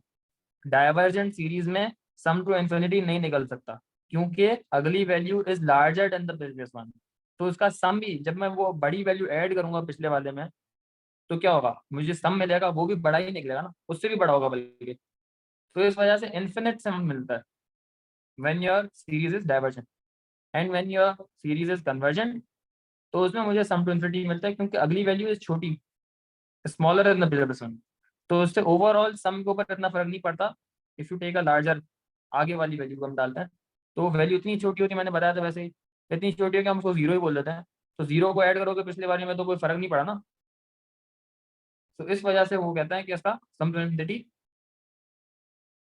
डाइवर्जेंट सीरीज में सम टू इन्फिनिटी नहीं निकल सकता, क्योंकि अगली value is larger than the previous one. तो उसका सम भी जब मैं वो बड़ी वैल्यू ऐड करूंगा पिछले वाले में, तो क्या होगा, मुझे सम मिलेगा वो भी बड़ा ही निकलेगा ना, उससे भी बड़ा होगा बल्कि। तो इस वजह से इन्फिनिट सम मिलता है when your series is divergent. And when your series is convergent, तो उसमें मुझे सम टू इन्फिनिटी मिलता है, क्योंकि अगली वैल्यू इज छोटी, smaller than the previous one. तो उससे ओवरऑल सम के ऊपर इतना फर्क नहीं पड़ता। If you take a larger, आगे वाली वैल्यू को हम डालते हैं, तो वैल्यू इतनी छोटी होती है, मैंने बताया था वैसे ही, इतनी छोटी है कि हम उसको जीरो ही बोल देते हैं। तो जीरो को ऐड करोगे पिछले बारे में तो कोई फर्क नहीं पड़ा ना। तो इस वजह से वो कहता है कि इसका सम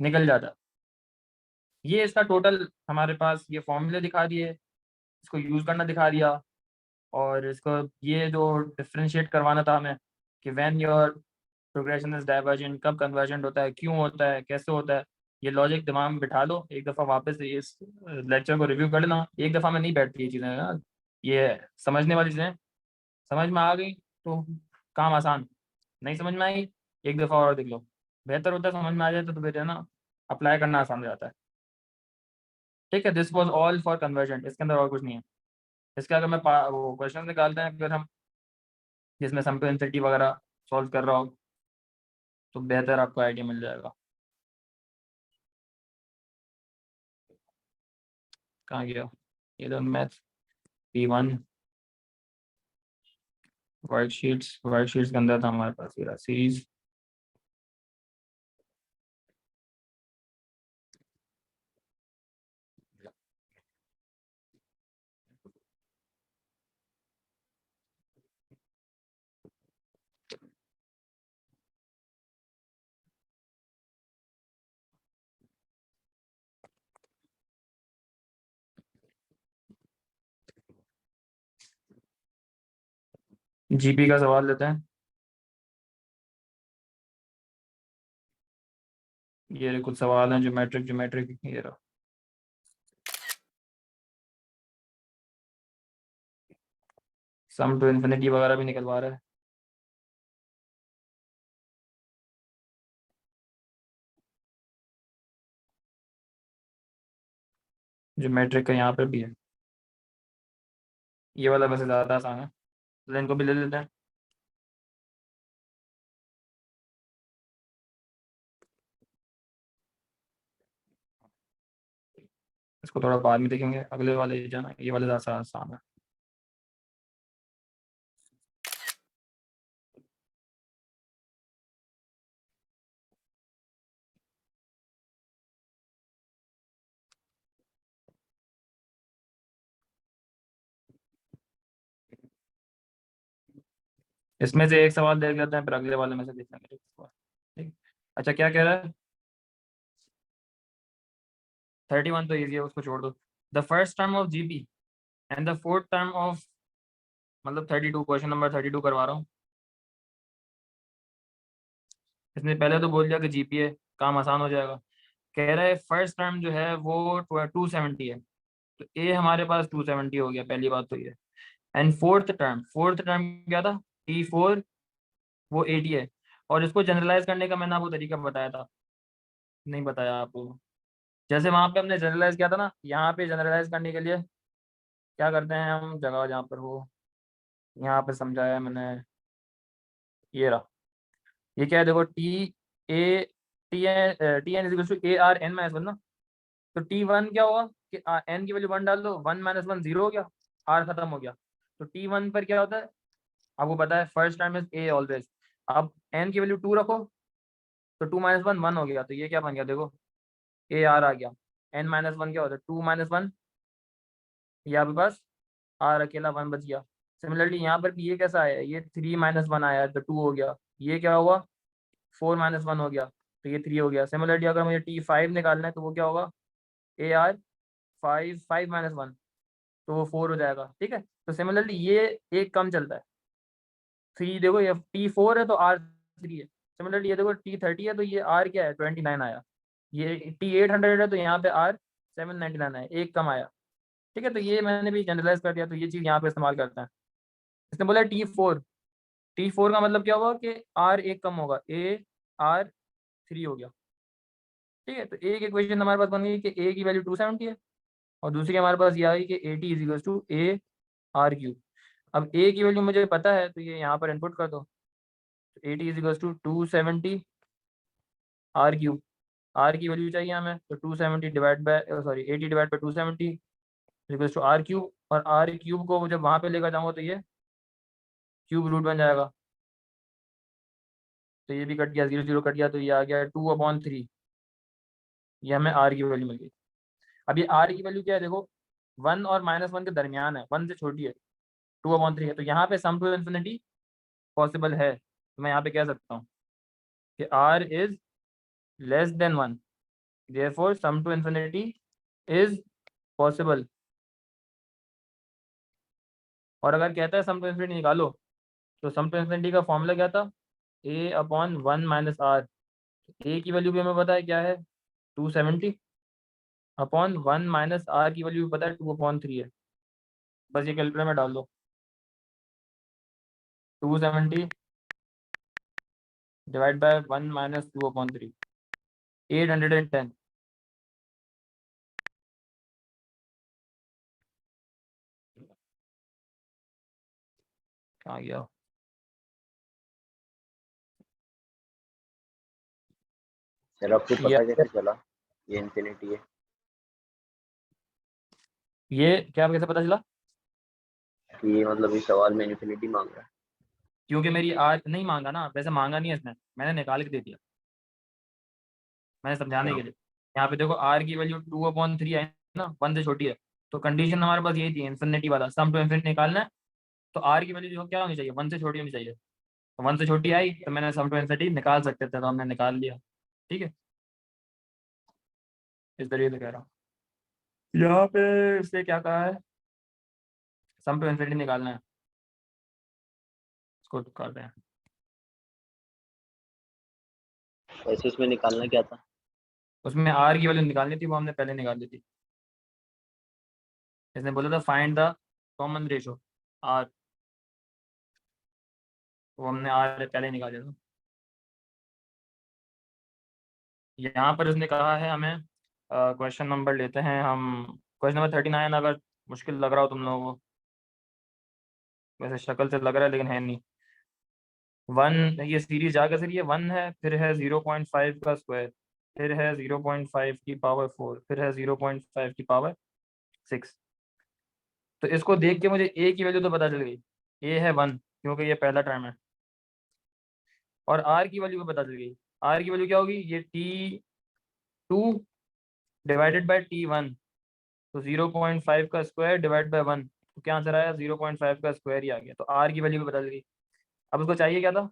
निकल जाता है। ये इसका टोटल हमारे पास ये फॉर्मूले दिखा दिए, इसको यूज करना दिखा दिया, और इसको ये जो डिफ्रेंशिएट करवाना था हमें कि when your progression is divergent, कब कन्वर्जेंट होता है, क्यों होता है, कैसे होता है, ये लॉजिक दिमाग में बिठा लो। एक दफ़ा वापस से इस लेक्चर को रिव्यू कर लेना, एक दफ़ा में नहीं बैठती ये चीज़ें ना, ये समझने वाली चीज़ें। समझ में आ गई तो काम आसान, नहीं समझ में आई एक दफ़ा और देख लो। बेहतर होता है समझ में आ जाए तो फिर है ना अप्लाई करना आसान हो जाता है। ठीक है, this was all for convergent, इसके अंदर और कुछ नहीं है। इसके अगर मैं वो क्वेश्चन निकालते हैं अगर हम, जिसमें सिंपलिसिटी वगैरह सॉल्व कर रहा हो, तो बेहतर आपको आइडिया मिल जाएगा। कहाँ गया ये तो मैथ P1 वर्कशीट्स के अंदर था हमारे पास ये सीरीज। जीपी का सवाल लेते हैं। ये रहे कुछ सवाल हैं ज्योमेट्रिक ज्योमेट्रिक, ये रहा। सम टू इन्फिनिटी वगैरह भी निकलवा रहा है। ज्योमेट्रिक का यहाँ पर भी है। ये वाला वैसे ज़्यादा आसान है, तो इनको भी ले लेते हैं। इसको थोड़ा बाद में देखेंगे, अगले वाले जाना, ये वाले ज़्यादा आसान है। इसमें से एक सवाल देख लेते हैं, फिर अगले वाले में से देख लेंगे। ठीक। अच्छा, क्या कह रहा है? 31 तो ईजी है, उसको छोड़ दो। The first term of GP and the fourth term of, मतलब 32, क्वेश्चन नंबर 32 करवा रहा हूँ। इसने पहले तो बोल दिया कि जीपी है, काम आसान हो जाएगा। कह रहा है फर्स्ट टर्म जो है वो 270 है, तो ए हमारे पास 270 हो गया, पहली बात तो ये। एंड फोर्थ टर्म क्या था? T4, वो 80 है। और इसको जनरलाइज करने का मैंने आपको तरीका बताया था, नहीं बताया आपको? जैसे वहां पे हमने जनरलाइज किया था ना, यहाँ पे जनरलाइज करने के लिए क्या करते हैं हम, जगह जहाँ पर हो, यहाँ पे समझाया मैंने। ये रहा, ये क्या है देखो, A T N is to A R N minus one ना। तो T1 क्या होगा कि एन की वैल्यू 1 डाल दो, 1 माइनस 1 0 हो गया, आर खत्म हो गया। तो T1 पर क्या होता है आपको पता है, first time is a always. अब एन की वैल्यू 2 रखो, तो 2 माइनस 1 1 हो गया, तो ये क्या बन गया देखो, ए आर आ गया। एन माइनस 1 क्या होता है, 2 माइनस 1, ये आपके पास आर अकेला 1 बच गया। सिमिलरली यहाँ पर भी ये कैसा आया, ये 3 माइनस 1 आया तो 2 हो गया, ये क्या हुआ 4 माइनस 1 हो गया, तो ये 3 हो गया। सिमिलरली अगर मुझे T5 निकालना है तो वो क्या होगा, ए आर 5 माइनस 1, तो वो 4 हो जाएगा। ठीक है, तो सिमिलरली ये एक कम चलता है। 3 देखो, ये T4 है तो आर 3 है। सिमिलरली ये देखो T30 है तो ये आर क्या है 29 आया। ये T800 है तो यहाँ पे आर 799 आया, एक कम आया। ठीक है, तो ये मैंने भी जनरलाइज कर दिया, तो ये चीज़ यहाँ पे इस्तेमाल करते हैं। इसने बोला T4 का मतलब क्या होगा कि आर एक कम होगा, ए आर 3 हो गया। ठीक है, तो एक इक्वेशन हमारे पास बन गई कि ए की वैल्यू 270 है, और दूसरी हमारे पास ये आ गई कि A T is equal to A R cube. अब ए की वैल्यू मुझे पता है, तो ये यहाँ पर इनपुट कर दो। तो A T is equal to 270 R cube, R की वैल्यू चाहिए हमें, तो 270 divide by, sorry 80 divide by 270 equal to R cube. और आर क्यूब को जब वहाँ पे लेकर जाऊँगा तो ये क्यूब रूट बन जाएगा, तो ये भी कट गया, 0 0 कट गया, तो ये आ गया 2/3। ये हमें आर की वैल्यू मिल गई। अब ये आर की वैल्यू क्या है देखो, 1 और -1 के दरमियान है, 1 से छोटी है, 2/3 है। तो यहाँ पे सम टू इन्फिनिटी पॉसिबल है, तो मैं यहाँ पे कह सकता हूँ कि R is less than 1, therefore sum to infinity is possible. और अगर कहता है सम टू इन्फिनिटी निकालो, तो सम टू इन्फिनिटी का फॉर्मूला क्या था, A/1 माइनस आर। ए की वैल्यू भी हमें पता है क्या है, 270 अपॉन 1 माइनस आर की वैल्यू भी पता है 2/3 है। बस ये कैलकुलेटर में डाल दो, 270 डिवाइड बाय 1 माइनस 2/3, 810 आ गया। सर आपको ये पता कैसे चला ये इन्फिनिटी है? ये क्या कैसे पता चला? कि ये मतलब इस सवाल में इन्फिनिटी मांग रहा है। क्योंकि मेरी आर नहीं मांगा ना, वैसे मांगा नहीं है इसने, मैंने निकाल के दे दिया, मैंने समझाने अच्छा। के लिए। यहाँ पे देखो आर की वैल्यू 2/3 है ना, 1 से छोटी है। तो कंडीशन हमारे पास यही थी इन्फिनिटी वाला, सम टू इन्फिनिटी निकालना है, तो आर की वैल्यू जो क्या होनी चाहिए, 1 से छोटी होनी चाहिए। तो 1 से छोटी आई तो मैंने सम टू इन्फिनिटी निकाल सकते थे, तो हमने निकाल लिया। ठीक है, इस तरीके से कह रहा हूँ। यहाँ पे इससे क्या कहा है, सम टू इन्फिनिटी निकालना है। इसको कर रहे हैं। वैसे इसमें निकालना क्या था? उसमें आर की वैल्यू निकालनी थी, वो हमने पहले निकाल ली थी। इसने बोला था find the common ratio R, वो हमने आर पहले निकाल लिया था। यहाँ पर इसने कहा है हमें क्वेश्चन नंबर लेते हैं हम, क्वेश्चन नंबर 39। अगर मुश्किल लग रहा हो तुम लोगों को, वैसे शक्ल से लग रहा है लेकिन है नहीं। 1, ये सीरीज जा कैसे रही है, 1 है, फिर है 0.5 का स्क्वायर, फिर है 0.5 की पावर 4, फिर है 0.5 की पावर 6। तो इसको देख के मुझे ए की वैल्यू तो पता चल गई, ए है 1 क्योंकि ये पहला टर्म है। और आर की वैल्यू भी पता चल गई। आर की वैल्यू क्या होगी, ये T2 डिवाइडेड बाई T1, तो 0.5 का स्क्वायर डिवाइड बाई 1, तो क्या आंसर आया, 0.5 का स्क्वायर ही आ गया। तो आर की वैल्यू भी बदल गई। अब उसको चाहिए क्या था,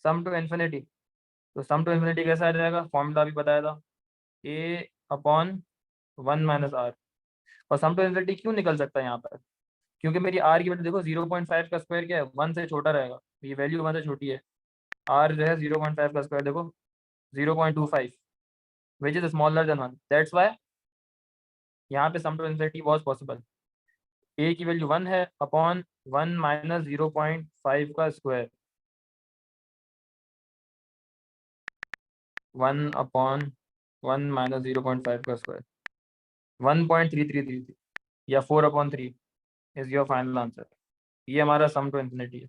सम टू इन्फिनिटी। तो सम टू इन्फिनिटी कैसा आ जाएगा, फॉर्मूला भी बताया था, ए अपॉन 1 - आर। और सम टू इन्फिनिटी क्यों निकल सकता है यहाँ पर, क्योंकि मेरी आर की वैल्यू देखो 0.5 का स्क्वायर क्या है, 1 से छोटा रहेगा, ये वैल्यू 1 से छोटी है। आर जो है 0.5 का स्क्वायर देखो 0.25, which is smaller than 1, that's why यहाँ पे सम टू इन्फिनिटी वॉज पॉसिबल। ए की वैल्यू 1 है अपॉन 1 - 0.5 का स्क्वायर, 1 अपॉन 1 - 0.5 का स्क्वायर 1.3333 या 4/3 इज योर फाइनल आंसर। ये हमारा सम टू इन्फिनिटी है,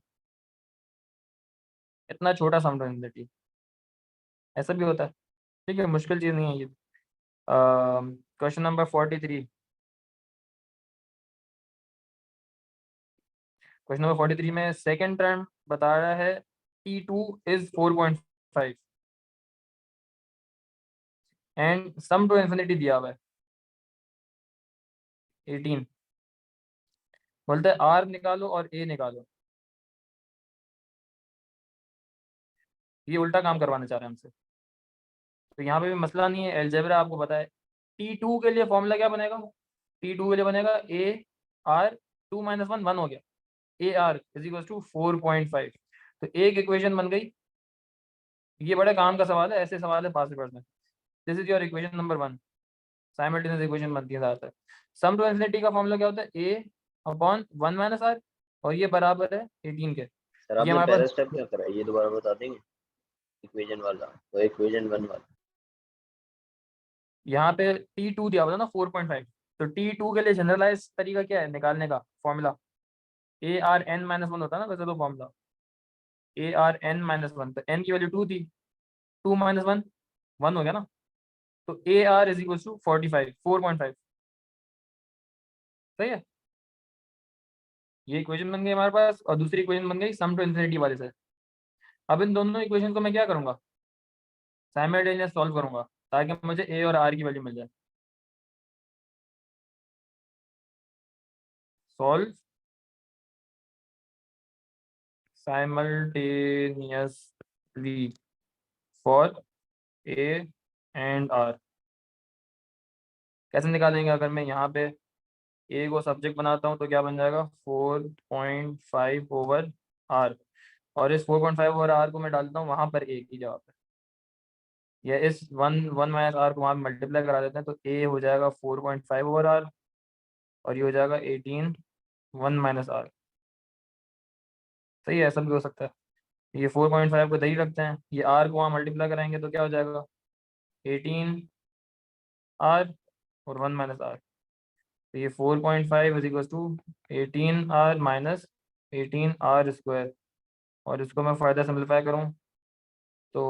इतना छोटा सम टू इन्फिनिटी, ऐसा भी होता है। ठीक है, मुश्किल चीज़ नहीं है ये। Question number 43। क्वेश्चन नंबर 43 में सेकेंड टर्म बता रहा है T2 is 4.5 and sum to infinity दिया हुआ है 18। बोलते हैं आर निकालो और ए निकालो। ये उल्टा काम करवाना चाह रहे हैं हमसे। तो यहाँ पे भी मसला नहीं है, अलजेब्रा आपको पता है। T2 के लिए फॉर्मूला क्या बनेगा, T2 के लिए बनेगा ए आर 2 - 1 1 हो गया, A R is equal to 4.5। तो एक इक्वेशन बन गई। ये बड़े काम का सवाल है, ऐसे सवाल है पास पेपर्स में। This is your equation number 1। Simultaneous equation बनती है ज़्यादातर। सम टू इन्फिनिटी का फॉर्मूला क्या होता है, ए अपॉन 1 - आर, और ये बराबर है 18 के। सर ये आपने हमारे पहला पास, स्टेप क्या करा है, ये दोबारा बता देंगे? इक्वेशन वाला तो इक्वेशन 1 वाला। यहाँ पे T2 दिया हुआ था ना 4.5, तो T2 के लिए जनरलाइज तरीका क्या है निकालने का, फॉर्मूला ARn - 1 होता है ना वैसे तो फॉर्मूला, ARn - 1, तो n की वैल्यू 2 थी, 2 - 1 1 हो गया ना। तो AR इज इक्वल टू 45 4.5, सही है। ये इक्वेशन बन गई हमारे पास, और दूसरी इक्वेशन बन गई सम टू इन्फिनिटी वाले से। अब इन दोनों इक्वेशन को मैं क्या करूंगा, साइमल्टेनियस सॉल्व करूंगा, ताकि मुझे ए और आर की वैल्यू मिल जाए। Solve simultaneously for A and R. कैसे निकालेंगे, अगर मैं यहाँ पे ए को सब्जेक्ट बनाता हूँ तो क्या बन जाएगा 4.5/r, और इस 4.5/r को मैं डालता हूँ वहां पर ए की जगह पे, या इस 1 - 1 - r को वहां मल्टीप्लाई करा देते हैं, तो ए हो जाएगा 4.5/r, और ये हो जाएगा 18 1 - r। सही है, ऐसा भी हो सकता है। ये 4.5 को दही रखते हैं, ये आर को वहाँ मल्टीप्लाई कराएंगे तो क्या हो जाएगा 18r और 1 - r। तो ये 4.5 is equal to 18r minus 18r², और इसको मैं फर्दर सिंप्लीफाई करूँ तो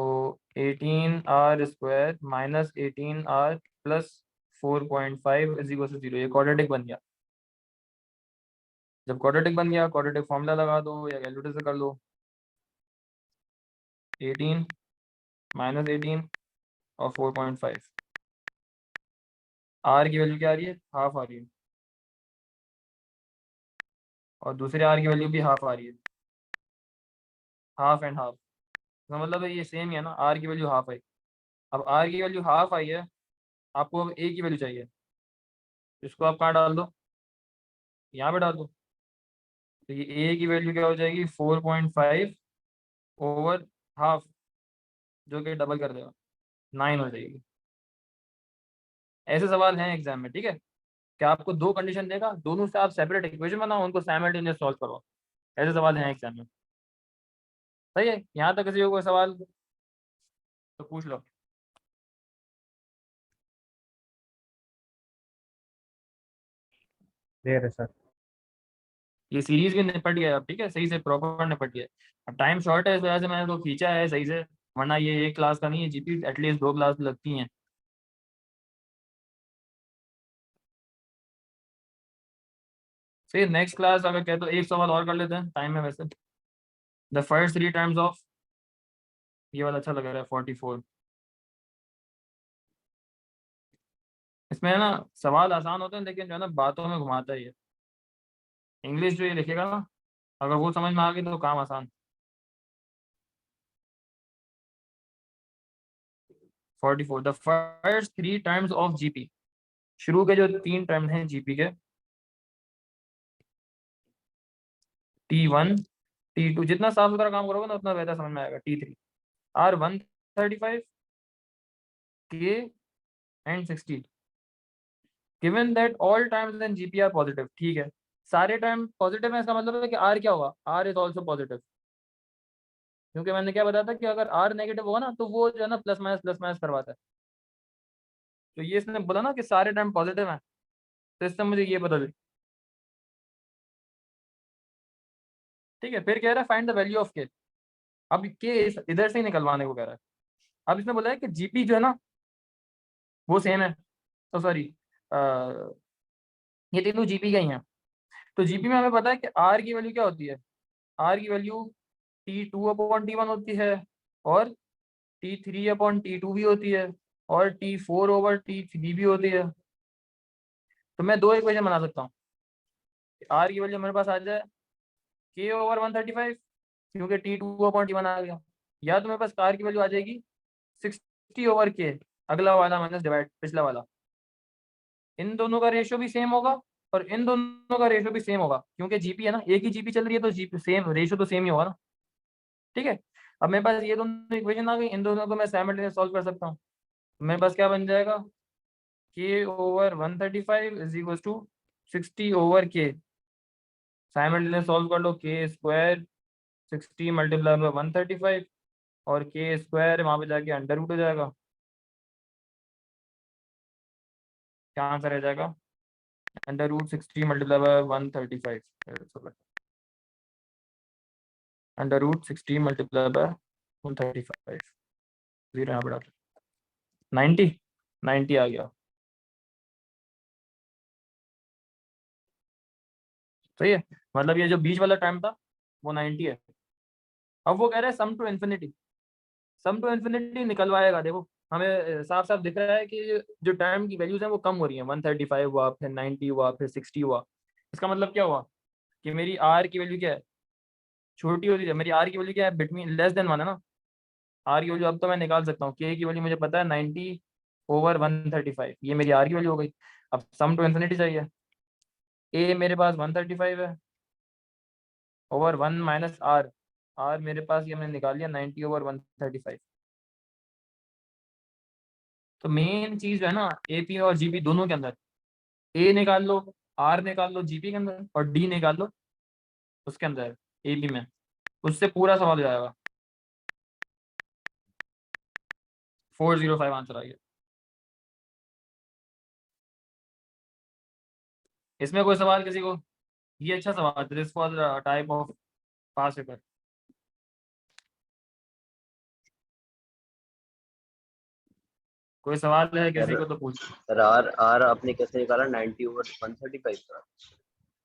18r² minus 18r plus 4.5 is equal to 0। ये क्वाड्रेटिक बन गया। जब क्वाड्रेटिक बन गया, क्वाड्रेटिक फॉर्मूला लगा दो या कैलकुलेटर से कर लो, 18 माइनस 18 और 4.5। आर की वैल्यू क्या आ रही है, हाफ आ रही है, और दूसरे आर की वैल्यू भी हाफ आ रही है, हाफ एंड हाफ। तो मतलब है ये सेम ही है ना, आर की वैल्यू हाफ आई। अब आर की वैल्यू हाफ आई है, आपको अब ए की वैल्यू चाहिए, इसको आप कहाँ डाल दो, यहाँ पे डाल दो। तो ये ए की वैल्यू क्या हो जाएगी 4.5 ओवर हाफ, जो कि डबल कर देगा 9 हो जाएगी। ऐसे सवाल हैं एग्जाम में, ठीक है। क्या आपको दो कंडीशन देगा, दोनों से आप सेपरेट इक्वेशन बनाओ, उनको साइमल्टेनियस सॉल्व करो। ऐसे सवाल हैं एग्जाम में। सही है, यहाँ तक किसी को कोई सवाल तो पूछ लो। क्लियर है सर। ये सीरीज भी निपट गया अब, ठीक है, सही से प्रॉपर निपट गया। अब टाइम शॉर्ट है, इस वजह से मैंने तो खींचा है सही से, वरना ये एक क्लास का नहीं है जीपी, एटलीस्ट 2 क्लास लगती हैं। फिर नेक्स्ट क्लास अगर कहे तो एक सवाल और कर लेते हैं, टाइम है वैसे। द फर्स्ट 3 टाइम्स ऑफ, ये वाला अच्छा लग रहा है 44। इसमें है ना सवाल आसान होते हैं, लेकिन जो है ना बातों में घुमाता है ये। इंग्लिश जो ये लिखेगा ना, अगर वो समझ में आ गई तो काम आसान। 44 the first 3 times of GP, शुरू के जो 3 टर्म हैं जीपी के, T1 T2, जितना साफ सुथरा काम करोगे ना उतना बेहतर समझ में आएगा। T3 आर 135 के and 60, given that all times in GP are positive. ठीक है, सारे टाइम पॉजिटिव है, इसका मतलब है कि आर क्या होगा, आर इज ऑल्सो पॉजिटिव। क्योंकि मैंने क्या बताया था कि अगर आर नेगेटिव होगा ना तो वो जो है ना प्लस माइनस करवाता है। तो ये इसने बोला ना कि सारे टाइम पॉजिटिव है, तो इससे मुझे ये पता चली। ठीक है, फिर कह रहा है फाइंड द वैल्यू ऑफ के। अब के इधर से ही निकलवाने को कह रहा है। अब इसने बोला है कि जीपी जो है ना वो सेम है, तो सॉरी ये तीनों जीपी का ही हैं। तो जीपी में हमें पता है कि आर की वैल्यू क्या होती है, आर की वैल्यू T2/T1 होती है, और T3/T2 भी होती है, और T4/T3 भी होती है। तो मैं दो इक्वेशन बना सकता हूँ। आर की वैल्यू मेरे पास आ जाए K/135, क्योंकि T2/T1 आ गया, या तो मेरे पास आर की वैल्यू आ जाएगी 60/K, अगला वाला माइनस डिवाइड पिछला वाला। इन दोनों का रेशियो भी सेम होगा और इन दोनों का रेशियो भी सेम होगा, क्योंकि जीपी है ना, एक ही जीपी चल रही है तो जीपी सेम, रेशियो तो सेम ही होगा ना। ठीक है, अब मेरे पास ये दोनों इक्वेशन आ गई, इन दोनों को मैं साइमल्टेनियस सॉल्व कर सकता हूँ। मेरे पास क्या बन जाएगा, K/135 is equal to 60/K। Simultaneous solve कर लो, K² 60 मल्टीप्लाई बाय 135, और K² वहां पे जाके अंडर रूट हो जाएगा। क्या आंसर आ जाएगा, under root 60 multiply by 135, under root 60 multiply by 135, zero यहाँ पे डाल 90, 90 आ गया। सही है, मतलब ये जो बीच वाला टाइम था वो 90 है। अब वो कह रहे हैं sum to infinity, sum to infinity निकलवाएगा। देखो हमें साफ साफ दिख रहा है कि जो टाइम की वैल्यूज हैं वो कम हो रही हैं, 135 हुआ, फिर 90 हुआ, फिर 60 हुआ। इसका मतलब क्या हुआ कि मेरी आर की वैल्यू क्या है, छोटी होती है। मेरी आर की वैल्यू क्या है, बिटवीन लेस देन 1 है ना। आर की वैल्यू अब तो मैं निकाल सकता हूँ, के की वैल्यू मुझे पता है 90/135, ये मेरी आर की वैल्यू हो गई। अब सम टू इन्फिनिटी चाहिए, ए मेरे पास 135 है, ओवर 1 माइनस आर, आर मेरे पास ये मैंने निकाल लिया 90/135। तो मेन चीज जो है ना एपी और जीपी दोनों के अंदर, ए निकाल लो, आर निकाल लो जीपी के अंदर, और डी निकाल लो उसके अंदर एपी में, उससे पूरा सवाल हो जाएगा। 405 आंसर आ गया। इसमें कोई सवाल किसी को, ये अच्छा सवाल, this was type of pass paper. कोई सवाल है किसी सर को तो पूछ। सर आर आर आपने कैसे निकाला 90/135 का?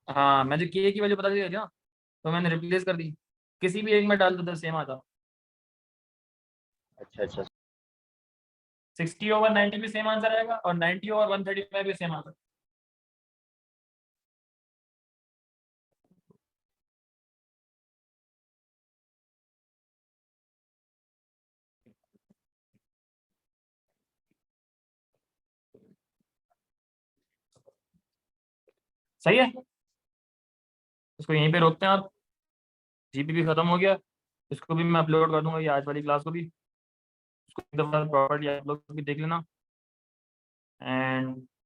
हाँ, मैं जो के की वैल्यू पता चली थी ना, तो मैंने रिप्लेस कर दी, किसी भी एक में डाल दो तो सेम आता। अच्छा अच्छा 60/90 भी सेम आंसर आएगा, और 90/135 भी सेम आंसर। सही है। इसको यहीं पे रोकते हैं आप। जीपी भी ख़त्म हो गया, इसको भी मैं अपलोड कर दूंगा, ये आज वाली क्लास को भी, इसको एक दफ़ा प्रॉपर्ली आप लोग भी देख लेना। एंड